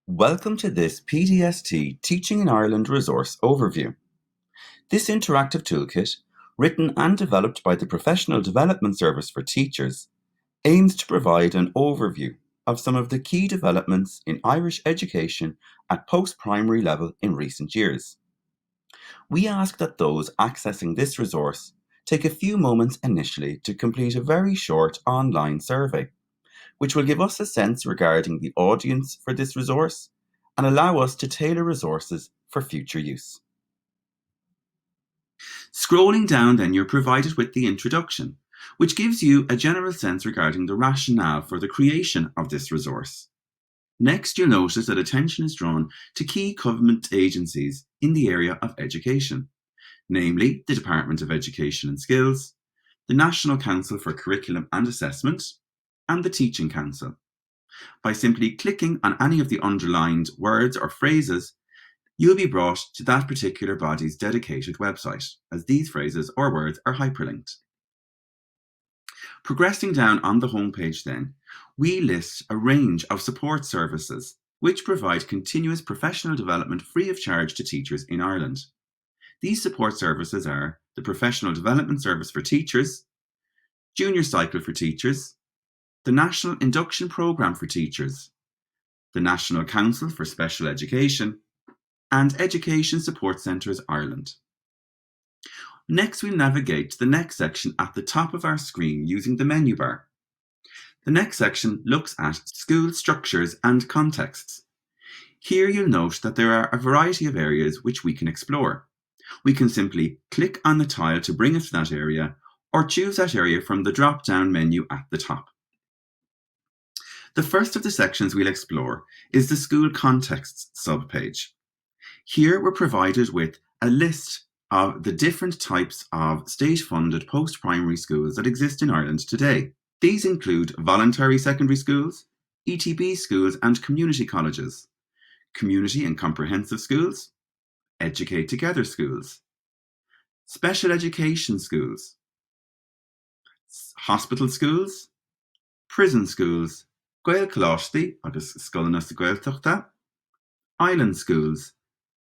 Welcome to this PDST Teaching in Ireland resource overview. This interactive toolkit, written and developed by the Professional Development Service for Teachers, aims to provide an overview of some of the key developments in Irish education at post-primary level in recent years. We ask that those accessing this resource take a few moments initially to complete a very short online survey, which will give us a sense regarding the audience for this resource and allow us to tailor resources for future use. Scrolling down then, you're provided with the introduction, which gives you a general sense regarding the rationale for the creation of this resource. Next, you'll notice that attention is drawn to key government agencies in the area of education, namely the Department of Education and Skills, the National Council for Curriculum and Assessment, and the Teaching Council. By simply clicking on any of the underlined words or phrases, you'll be brought to that particular body's dedicated website, as these phrases or words are hyperlinked. Progressing down on the homepage then, we list a range of support services which provide continuous professional development free of charge to teachers in Ireland. These support services are the Professional Development Service for Teachers, Junior Cycle for Teachers, the National Induction Programme for Teachers, the National Council for Special Education, and Education Support Centres Ireland. Next, we'll navigate to the next section at the top of our screen using the menu bar. The next section looks at school structures and contexts. Here you'll note that there are a variety of areas which we can explore. We can simply click on the tile to bring us to that area, or choose that area from the drop-down menu at the top. The first of the sections we'll explore is the School Contexts subpage. Here we're provided with a list of the different types of state-funded post-primary schools that exist in Ireland today. These include voluntary secondary schools, ETB schools and community colleges, community and comprehensive schools, Educate Together schools, special education schools, hospital schools, prison schools, Gael Colosty agus Scoilnas Gaeltachta, island schools,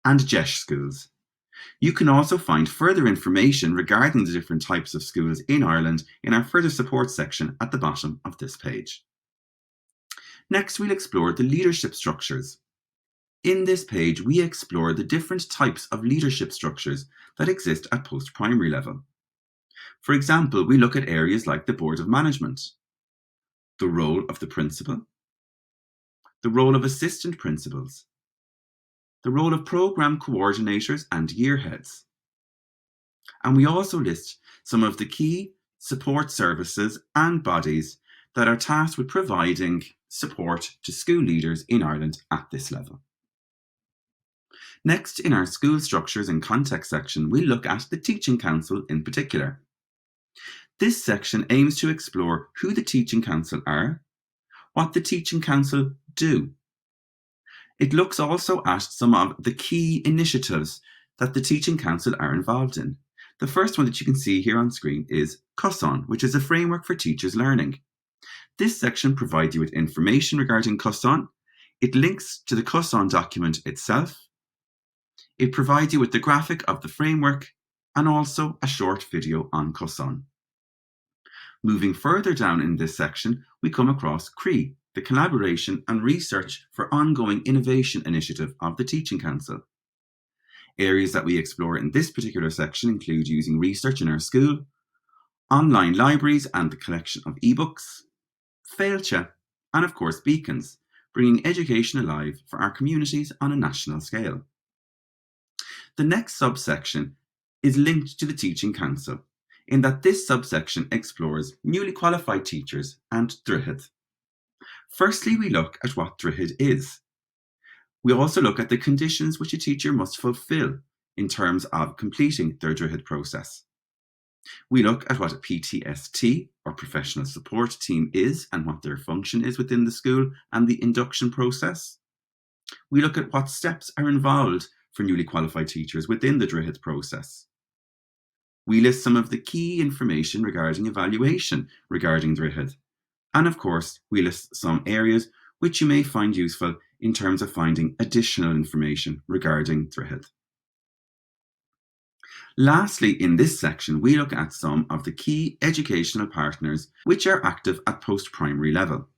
and JESH schools. You can also find further information regarding the different types of schools in Ireland in our further support section at the bottom of this page. Next, we'll explore the leadership structures. In this page, we explore the different types of leadership structures that exist at post-primary level. For example, we look at areas like the Board of Management, the role of the principal, the role of assistant principals, the role of programme coordinators and year heads. And we also list some of the key support services and bodies that are tasked with providing support to school leaders in Ireland at this level. Next, in our school structures and context section, we look at the Teaching Council in particular. This section aims to explore who the Teaching Council are, what the Teaching Council do. It looks also at some of the key initiatives that the Teaching Council are involved in. The first one that you can see here on screen is CUSON, which is a framework for teachers' learning. This section provides you with information regarding CUSON. It links to the CUSON document itself. It provides you with the graphic of the framework and also a short video on CUSON. Moving further down in this section, we come across CRE, the Collaboration and Research for Ongoing Innovation Initiative of the Teaching Council. Areas that we explore in this particular section include using research in our school, online libraries and the collection of ebooks, Féilte, and of course Beacons, bringing education alive for our communities on a national scale. The next subsection is linked to the Teaching Council, in that this subsection explores newly qualified teachers and droichead. Firstly, we look at what droichead is. We also look at the conditions which a teacher must fulfill in terms of completing their droichead process. We look at what a PTST, or Professional Support Team, is and what their function is within the school and the induction process. We look at what steps are involved for newly qualified teachers within the droichead process. We list some of the key information regarding evaluation regarding droichead. And of course, we list some areas which you may find useful in terms of finding additional information regarding Droichead. Lastly, in this section, we look at some of the key educational partners which are active at post-primary level.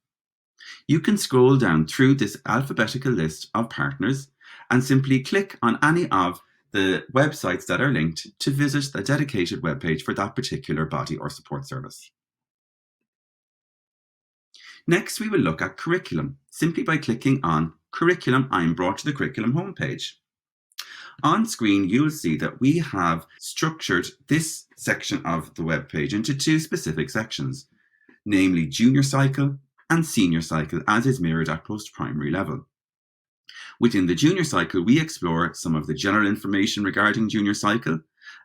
You can scroll down through this alphabetical list of partners and simply click on any of the websites that are linked to visit the dedicated webpage for that particular body or support service. Next, we will look at curriculum. Simply by clicking on curriculum, I'm brought to the curriculum homepage. On screen, you'll see that we have structured this section of the web page into two specific sections, namely junior cycle and senior cycle, as is mirrored at post-primary level. Within the junior cycle, we explore some of the general information regarding junior cycle,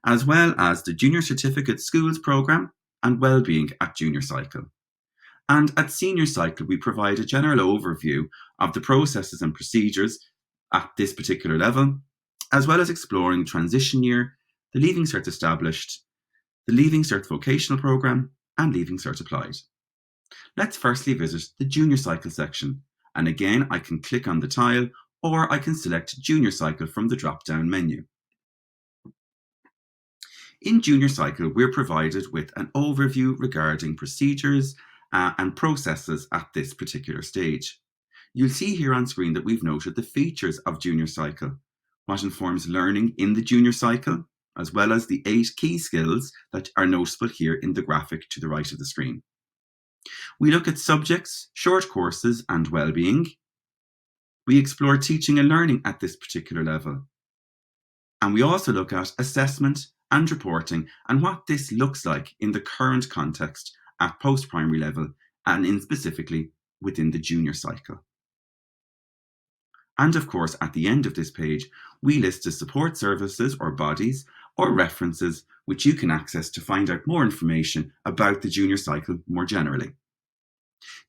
as well as the Junior Certificate Schools programme and Wellbeing at junior cycle. And at senior cycle, we provide a general overview of the processes and procedures at this particular level, as well as exploring transition year, the Leaving Cert Established, the Leaving Cert Vocational Programme, and Leaving Cert Applied. Let's firstly visit the junior cycle section, and again I can click on the tile or I can select junior cycle from the drop-down menu. In junior cycle, we're provided with an overview regarding procedures and processes at this particular stage. You'll see here on screen that we've noted the features of junior cycle, what informs learning in the junior cycle, as well as the 8 key skills that are noticeable here in the graphic to the right of the screen. We look at subjects, short courses, and well-being. We explore teaching and learning at this particular level. And we also look at assessment and reporting and what this looks like in the current context at post-primary level and in specifically within the junior cycle. And of course, at the end of this page, we list the support services or bodies or references which you can access to find out more information about the junior cycle more generally.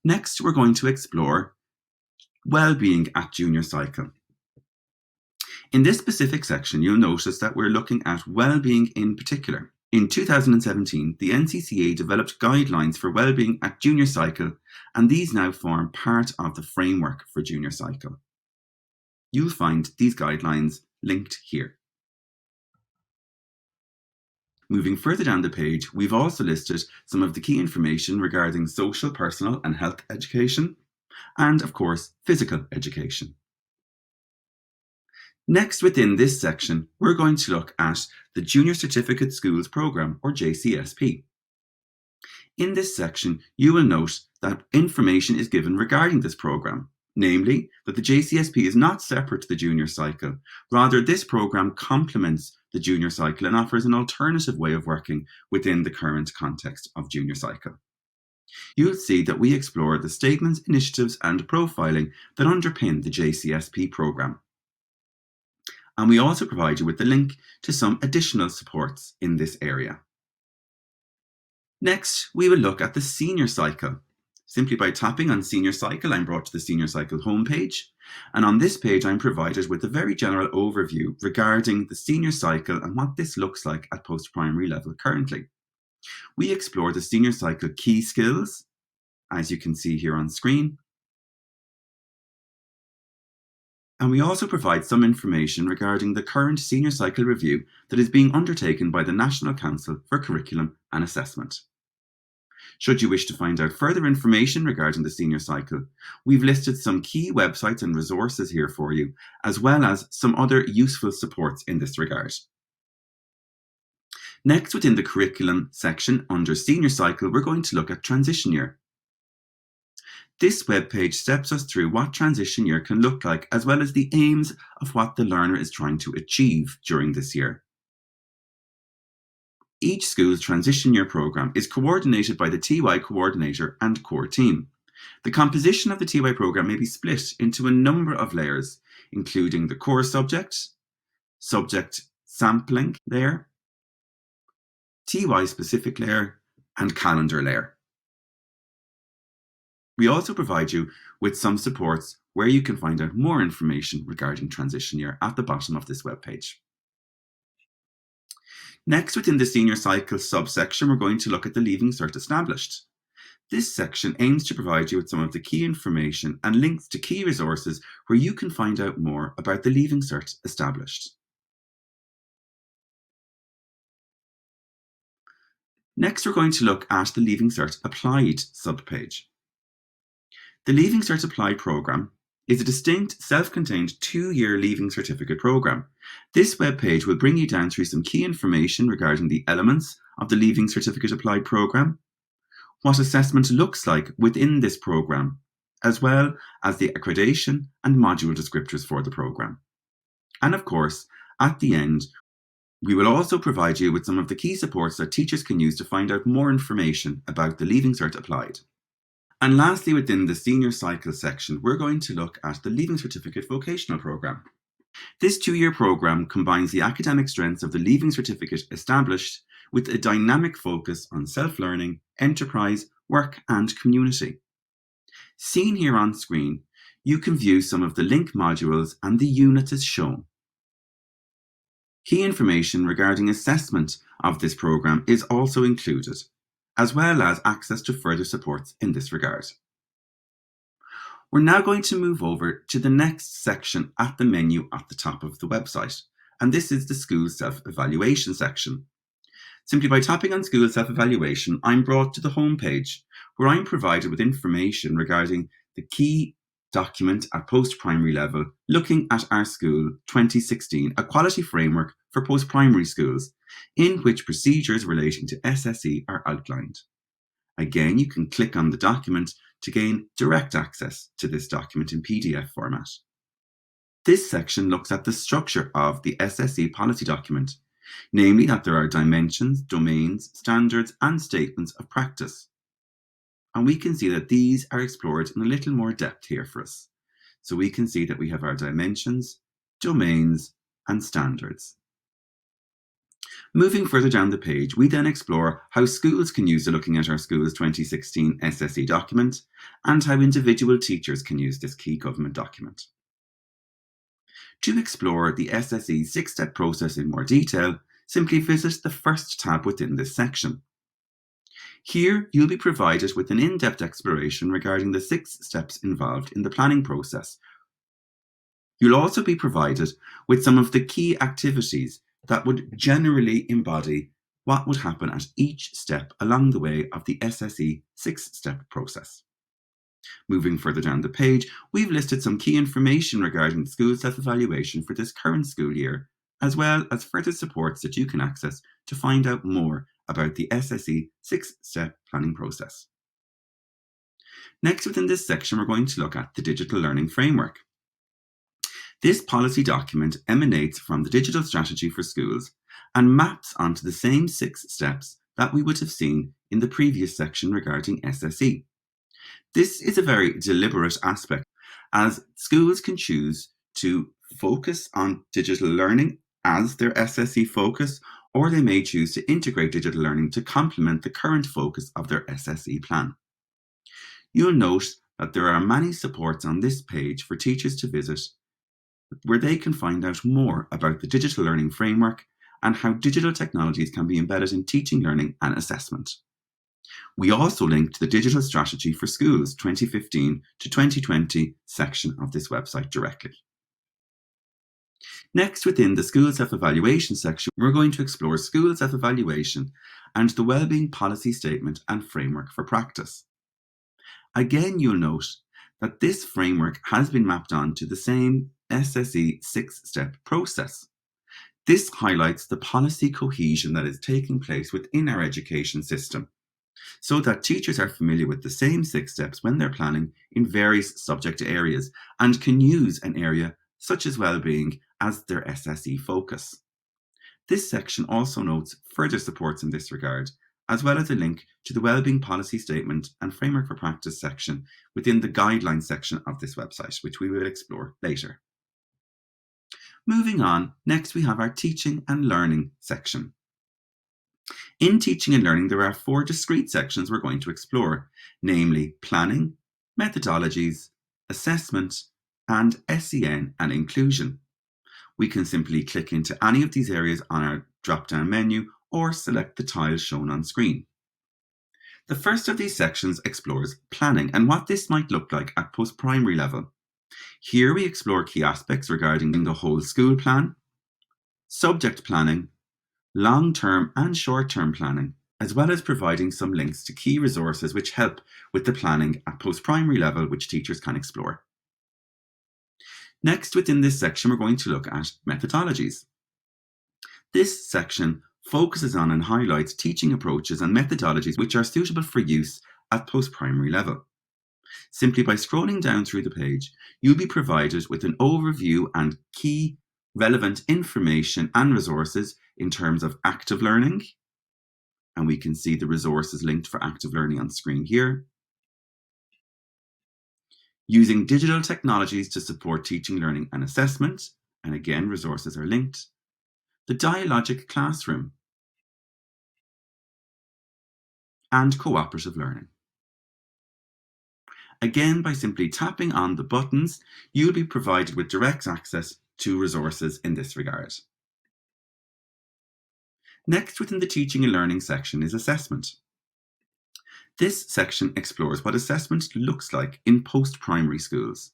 Next, we're going to explore well-being at junior cycle. In this specific section, you'll notice that we're looking at well-being in particular. In 2017, the NCCA developed guidelines for well-being at junior cycle, and these now form part of the framework for junior cycle. You'll find these guidelines linked here. Moving further down the page, we've also listed some of the key information regarding social, personal and health education, and of course, physical education. Next, within this section, we're going to look at the Junior Certificate Schools Programme, or JCSP. In this section, you will note that information is given regarding this programme, namely that the JCSP is not separate to the junior cycle. Rather, this programme complements the junior cycle and offers an alternative way of working within the current context of junior cycle. You'll see that we explore the statements, initiatives and profiling that underpin the JCSP programme. And we also provide you with the link to some additional supports in this area. Next, we will look at the senior cycle. Simply by tapping on senior cycle, I'm brought to the senior cycle homepage. And on this page, I'm provided with a very general overview regarding the senior cycle and what this looks like at post-primary level currently. We explore the senior cycle key skills, as you can see here on screen. And we also provide some information regarding the current senior cycle review that is being undertaken by the National Council for Curriculum and Assessment. Should you wish to find out further information regarding the senior cycle, we've listed some key websites and resources here for you, as well as some other useful supports in this regard. Next, within the curriculum section under senior cycle, we're going to look at transition year. This webpage steps us through what transition year can look like, as well as the aims of what the learner is trying to achieve during this year. Each school's transition year programme is coordinated by the TY coordinator and core team. The composition of the TY programme may be split into a number of layers, including the core subject sampling layer, TY specific layer, and calendar layer. We also provide you with some supports where you can find out more information regarding transition year at the bottom of this webpage. Next, within the senior cycle subsection, we're going to look at the Leaving Cert Established. This section aims to provide you with some of the key information and links to key resources where you can find out more about the Leaving Cert established. Next, we're going to look at the Leaving Cert Applied subpage. The Leaving Cert Applied programme is a distinct, self-contained 2-year Leaving Certificate programme. This webpage will bring you down through some key information regarding the elements of the Leaving Certificate Applied programme, what assessment looks like within this programme, as well as the accreditation and module descriptors for the programme. And of course, at the end, we will also provide you with some of the key supports that teachers can use to find out more information about the Leaving Cert Applied. And lastly, within the Senior Cycle section, we're going to look at the Leaving Certificate Vocational Programme. This 2-year programme combines the academic strengths of the Leaving Certificate established with a dynamic focus on self-learning, enterprise, work and community. Seen here on screen, you can view some of the link modules and the units as shown. Key information regarding assessment of this programme is also included, as well as access to further supports in this regard. We're now going to move over to the next section at the menu at the top of the website, and this is the School Self-Evaluation section. Simply by tapping on School Self-Evaluation, I'm brought to the home page, where I'm provided with information regarding the key document at post-primary level, looking at our school 2016, a quality framework for post-primary schools, in which procedures relating to SSE are outlined. Again, you can click on the document to gain direct access to this document in PDF format. This section looks at the structure of the SSE policy document, namely that there are dimensions, domains, standards, and statements of practice. And we can see that these are explored in a little more depth here for us. So we can see that we have our dimensions, domains, and standards. Moving further down the page, we then explore how schools can use the Looking at Our Schools 2016 SSE document and how individual teachers can use this key government document. To explore the SSE 6-step process in more detail, simply visit the first tab within this section. Here, you'll be provided with an in-depth exploration regarding the 6 steps involved in the planning process. You'll also be provided with some of the key activities that would generally embody what would happen at each step along the way of the SSE 6-step process. Moving further down the page, we've listed some key information regarding school self-evaluation for this current school year, as well as further supports that you can access to find out more about the SSE 6-step planning process. Next, within this section, we're going to look at the Digital Learning Framework. This policy document emanates from the Digital Strategy for Schools and maps onto the same 6 steps that we would have seen in the previous section regarding SSE. This is a very deliberate aspect, as schools can choose to focus on digital learning as their SSE focus, or they may choose to integrate digital learning to complement the current focus of their SSE plan. You'll note that there are many supports on this page for teachers to visit, where they can find out more about the digital learning framework and how digital technologies can be embedded in teaching, learning and assessment. We also link to the Digital Strategy for Schools 2015 to 2020 section of this website directly. Next, within the School Self-Evaluation section, we're going to explore school self-evaluation and the Wellbeing Policy Statement and Framework for Practice. Again, you'll note that this framework has been mapped onto the same SSE 6-step process. This highlights the policy cohesion that is taking place within our education system, so that teachers are familiar with the same 6 steps when they're planning in various subject areas and can use an area such as wellbeing as their SSE focus. This section also notes further supports in this regard, as well as a link to the Wellbeing Policy Statement and Framework for Practice section within the Guidelines section of this website, which we will explore later. Moving on, next we have our Teaching and Learning section. In Teaching and Learning, there are 4 discrete sections we're going to explore, namely planning, methodologies, assessment, and SEN and inclusion. We can simply click into any of these areas on our drop-down menu or select the tile shown on screen. The first of these sections explores planning and what this might look like at post-primary level. Here we explore key aspects regarding the whole school plan, subject planning, long-term and short-term planning, as well as providing some links to key resources which help with the planning at post-primary level which teachers can explore. Next, within this section, we're going to look at methodologies. This section focuses on and highlights teaching approaches and methodologies which are suitable for use at post-primary level. Simply by scrolling down through the page, you'll be provided with an overview and key relevant information and resources in terms of active learning. And we can see the resources linked for active learning on screen here. Using digital technologies to support teaching, learning and assessment, and again, resources are linked. The dialogic classroom and cooperative learning. Again, by simply tapping on the buttons, you'll be provided with direct access to resources in this regard. Next, within the teaching and learning section is assessment. This section explores what assessment looks like in post-primary schools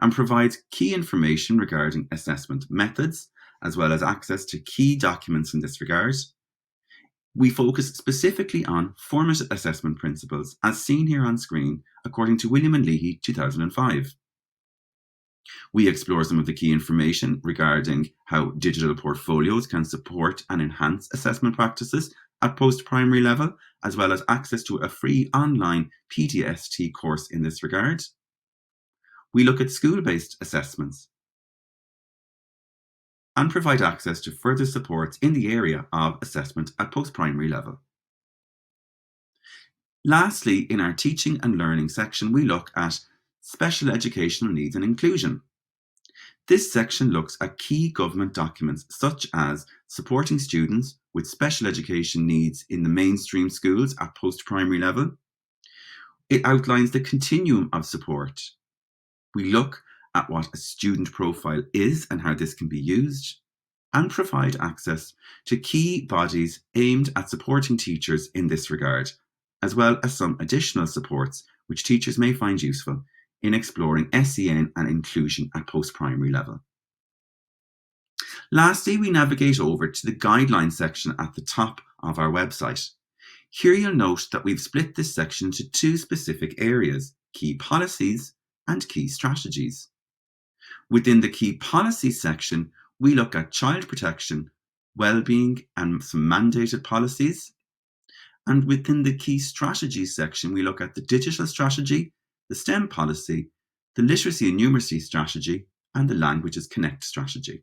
and provides key information regarding assessment methods, as well as access to key documents in this regard. We focus specifically on formative assessment principles as seen here on screen according to William and Leahy 2005. We explore some of the key information regarding how digital portfolios can support and enhance assessment practices at post-primary level, as well as access to a free online PTST course in this regard. We look at school-based assessments and provide access to further supports in the area of assessment at post-primary level. Lastly, in our teaching and learning section, we look at special educational needs and inclusion. This section looks at key government documents such as supporting students with special education needs in the mainstream schools at post-primary level. It outlines the continuum of support. We look at what a student profile is and how this can be used, and provide access to key bodies aimed at supporting teachers in this regard, as well as some additional supports which teachers may find useful in exploring SEN and inclusion at post-primary level. Lastly, we navigate over to the guidelines section at the top of our website. Here you'll note that we've split this section into two specific areas, key policies and key strategies. Within the key policies section, we look at child protection, well-being and some mandated policies. And within the key strategies section, we look at the digital strategy, the STEM policy, the literacy and numeracy strategy, and the languages connect strategy.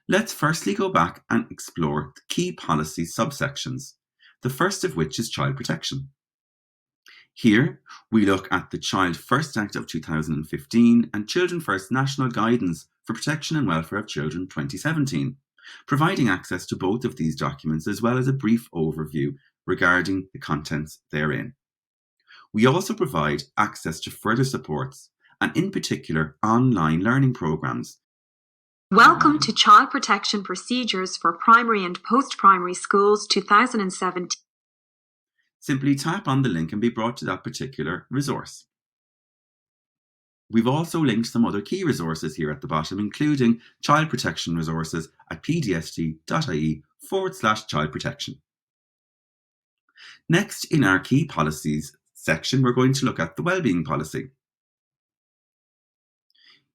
Let's firstly go back and explore the key policy subsections, the first of which is child protection. Here, we look at the Child First Act of 2015 and Children First National Guidance for Protection and Welfare of Children 2017, providing access to both of these documents as well as a brief overview regarding the contents therein. We also provide access to further supports and in particular online learning programs. Welcome to Child Protection Procedures for Primary and Post-Primary Schools 2017. Simply tap on the link and be brought to that particular resource. We've also linked some other key resources here at the bottom, including child protection resources at pdst.ie/child protection. Next, in our key policies section, we're going to look at the wellbeing policy.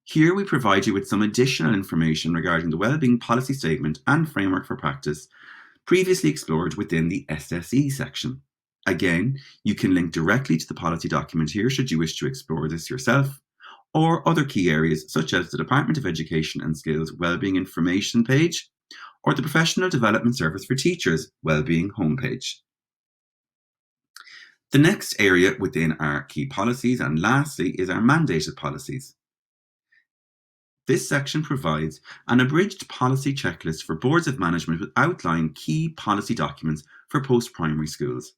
Here we provide you with some additional information regarding the wellbeing policy statement and framework for practice previously explored within the SSE section. Again, you can link directly to the policy document here should you wish to explore this yourself, or other key areas such as the Department of Education and Skills Wellbeing Information page, or the Professional Development Service for Teachers Wellbeing homepage. The next area within our key policies, and lastly, is our mandated policies. This section provides an abridged policy checklist for boards of management with outline key policy documents for post-primary schools.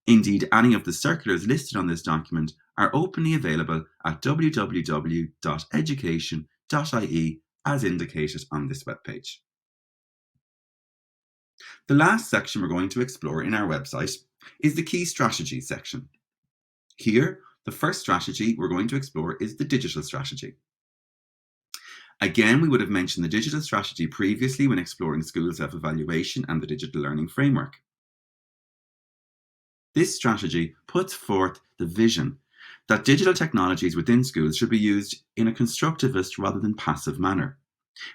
Indeed, any of the circulars listed on this document are openly available at www.education.ie as indicated on this webpage. The last section we're going to explore in our website is the Key Strategies section. Here, the first strategy we're going to explore is the digital strategy. Again, we would have mentioned the digital strategy previously when exploring school self-evaluation and the digital learning framework. This strategy puts forth the vision that digital technologies within schools should be used in a constructivist rather than passive manner.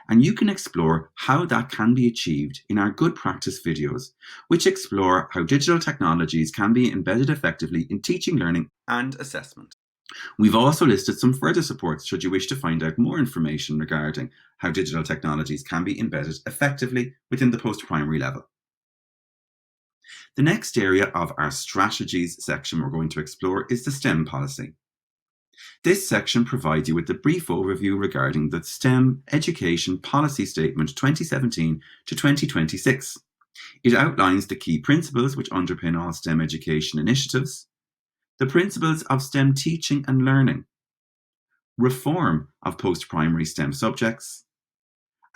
And you can explore how that can be achieved in our good practice videos, which explore how digital technologies can be embedded effectively in teaching, learning, and assessment. We've also listed some further supports should you wish to find out more information regarding how digital technologies can be embedded effectively within the post-primary level. The next area of our strategies section we're going to explore is the STEM policy. This section provides you with a brief overview regarding the STEM Education Policy Statement 2017 to 2026. It outlines the key principles which underpin all STEM education initiatives, the principles of STEM teaching and learning, reform of post-primary STEM subjects,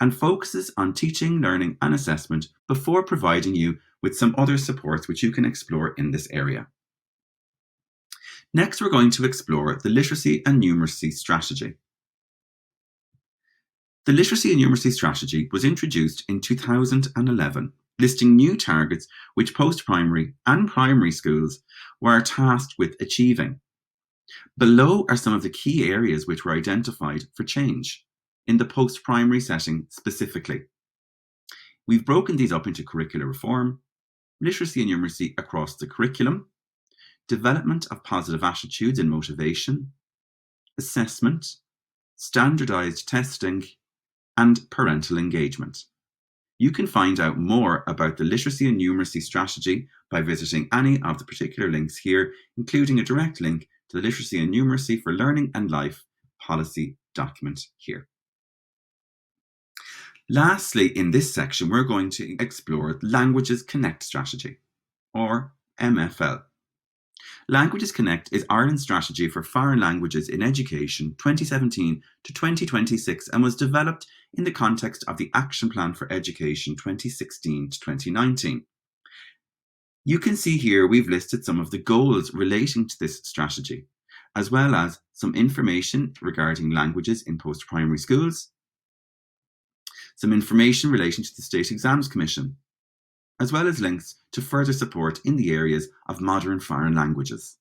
and focuses on teaching, learning, and assessment before providing you with some other supports which you can explore in this area. Next, we're going to explore the Literacy and Numeracy Strategy. The Literacy and Numeracy Strategy was introduced in 2011, listing new targets which post-primary and primary schools were tasked with achieving. Below are some of the key areas which were identified for change in the post-primary setting specifically. We've broken these up into curricular reform, literacy and numeracy across the curriculum, development of positive attitudes and motivation, assessment, standardized testing, and parental engagement. You can find out more about the literacy and numeracy strategy by visiting any of the particular links here, including a direct link to the Literacy and Numeracy for Learning and Life policy document here. Lastly, in this section, we're going to explore Languages Connect strategy, or MFL. Languages Connect is Ireland's strategy for foreign languages in education 2017 to 2026 and was developed in the context of the Action Plan for Education 2016 to 2019. You can see here we've listed some of the goals relating to this strategy, as well as some information regarding languages in post-primary schools, some information relating to the State Exams Commission, as well as links to further support in the areas of modern foreign languages.